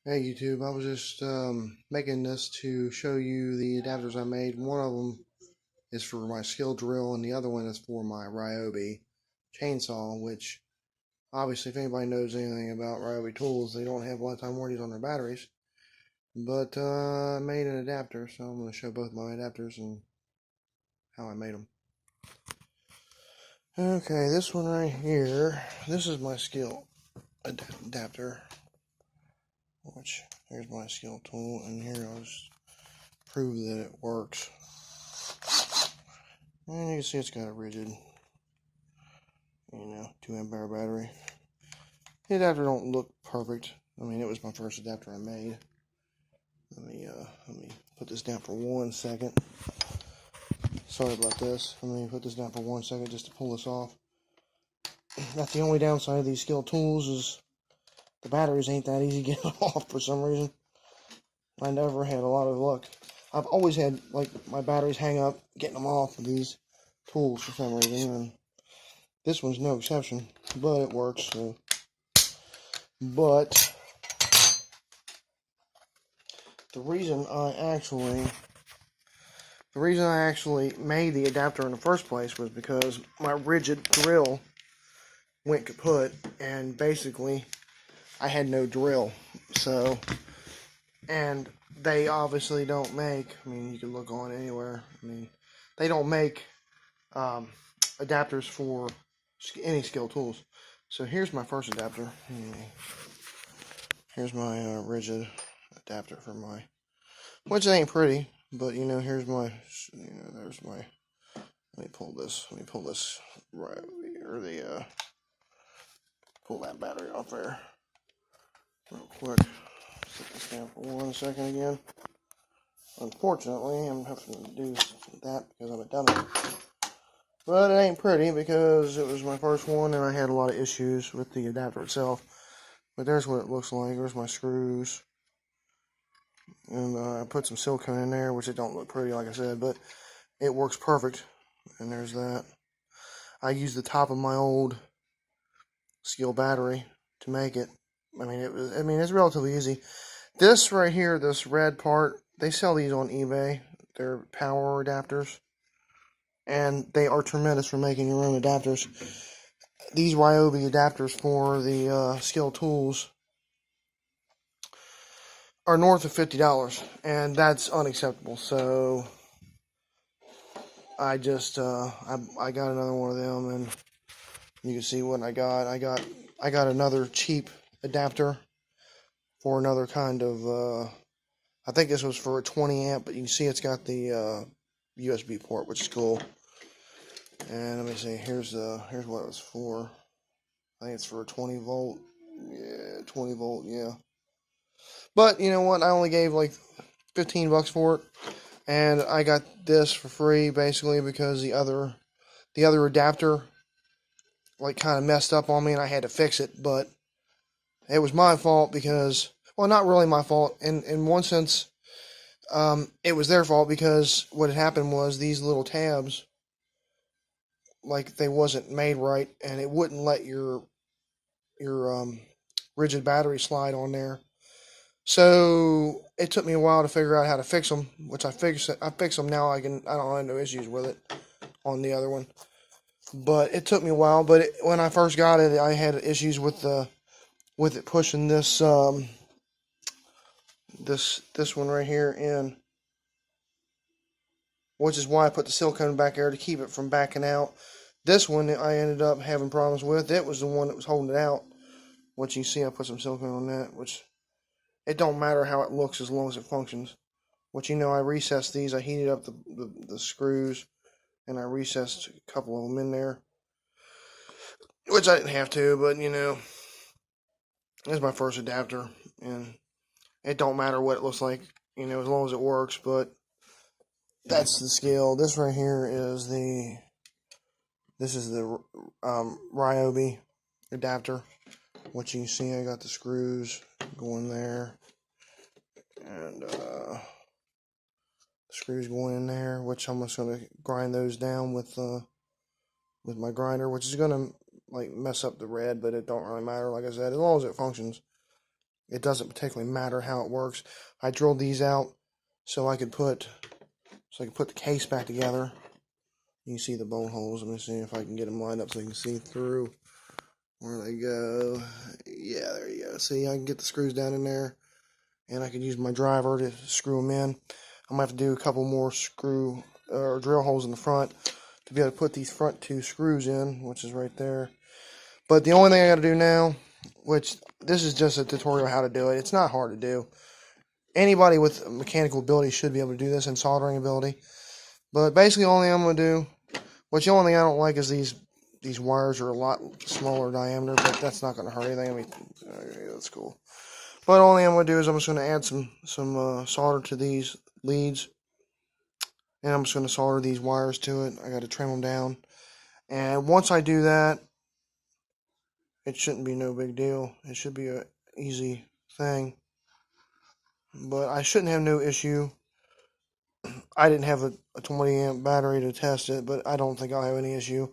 Hey YouTube, I was just making this to show you the adapters I made. One of them is for my Skil drill and the other one is for my Ryobi chainsaw, which obviously if anybody knows anything about Ryobi tools, they don't have lifetime warranties on their batteries. But I made an adapter, so I'm going to show both my adapters and how I made them. Okay, this one right here, this is my Skil adapter, which here's my Skil tool, and here I'll just prove that it works. And you can see it's got a Ridgid, 2 amp hour battery. The adapter don't look perfect. I mean, it was my first adapter I made. Let me put this down for 1 second. Sorry about this. Let me put this down for 1 second just to pull this off. That's the only downside of these Skil tools is the batteries ain't that easy to get off for some reason. I never had a lot of luck. I've always had like my batteries hang up getting them off of these tools for some reason, and this one's no exception, but it works. So. But the reason I actually made the adapter in the first place was because my Ridgid drill went kaput, and basically I had no drill. So, and they obviously don't make, I mean, you can look on anywhere, I mean, they don't make adapters for any Skil tools. So here's my first adapter. Here's my Ridgid adapter for my, which ain't pretty, but here's my, there's my, let me pull this right over here, pull that battery off there real quick. Set this down for 1 second again. Unfortunately, I'm having to do that because I'm a dummy. But it ain't pretty because it was my first one and I had a lot of issues with the adapter itself. But there's what it looks like. There's my screws. And I put some silicone in there, which it don't look pretty, like I said, but it works perfect. And there's that. I used the top of my old Skil battery to make it. I mean, it's relatively easy. This right here, this red part, they sell these on eBay. They're power adapters, and they are tremendous for making your own adapters. These Ryobi adapters for the Skil tools are north of $50, and that's unacceptable. So I just I got another one of them, and you can see what I got. I got another cheap adapter for another kind of I think this was for a 20 amp, but you can see it's got the USB port, which is cool. And let me see, here's what it was for. I think it's for a 20 volt. Yeah, 20 volt, yeah. But you know what? I only gave like $15 for it, and I got this for free basically because the other adapter like kind of messed up on me, and I had to fix it. But it was my fault because, well, not really my fault. In one sense, it was their fault because what had happened was these little tabs, like they wasn't made right, and it wouldn't let your Ridgid battery slide on there. So it took me a while to figure out how to fix them, which I fixed. I fixed them now. I don't have no issues with it on the other one. But it took me a while. But when I first got it, I had issues with it pushing this this one right here in, which is why I put the silicone back there to keep it from backing out. This one I ended up having problems with. It was the one that was holding it out. What you see, I put some silicone on that, which it don't matter how it looks as long as it functions. What I recessed these. I heated up the screws, and I recessed a couple of them in there, which I didn't have to, but it's my first adapter, and it don't matter what it looks like, as long as it works. But that's the Skil. This right here is the Ryobi adapter. What you can see, I got the screws going there, and screws going in there, which I'm just going to grind those down with my grinder, which is going to like mess up the red, but it don't really matter, like I said, as long as it functions. it doesn't particularly matter how it works. I drilled these out so I could put the case back together. You can see the bone holes. Let me see if I can get them lined up so you can see through where they go. Yeah, there you go. See, I can get the screws down in there, and I can use my driver to screw them in. I'm gonna have to do a couple more screw or drill holes in the front to be able to put these front 2 screws in, which is right there. But the only thing I got to do now, which this is just a tutorial how to do it. It's not hard to do. Anybody with mechanical ability should be able to do this, and soldering ability. But basically, the only thing I'm going to do, which the only thing I don't like is these wires are a lot smaller diameter, but that's not going to hurt anything. I mean, okay, that's cool. But the only thing I'm going to do is I'm just going to add some solder to these leads, and I'm just going to solder these wires to it. I got to trim them down, and once I do that, it shouldn't be no big deal. It should be an easy thing, but I shouldn't have no issue. I didn't have a 20 amp battery to test it, but I don't think I'll have any issue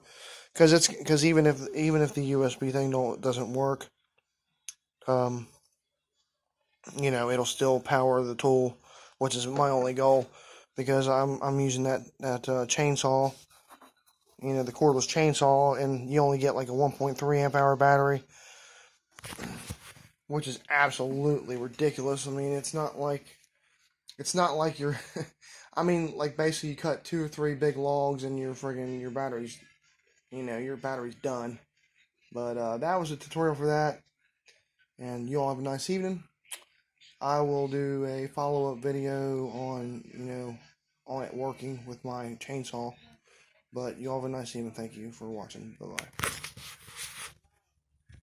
because even if the USB thing doesn't work, you know, it'll still power the tool, which is my only goal, because I'm using that chainsaw, you know, the cordless chainsaw, and you only get like a 1.3 amp hour battery, which is absolutely ridiculous. I mean, it's not like you're I mean, like, basically you cut 2 or 3 big logs and your battery's, you know, your battery's done. But that was a tutorial for that, and you all have a nice evening. I will do a follow-up video on, you know, on it working with my chainsaw. But you all have a nice evening. Thank you for watching. Bye-bye.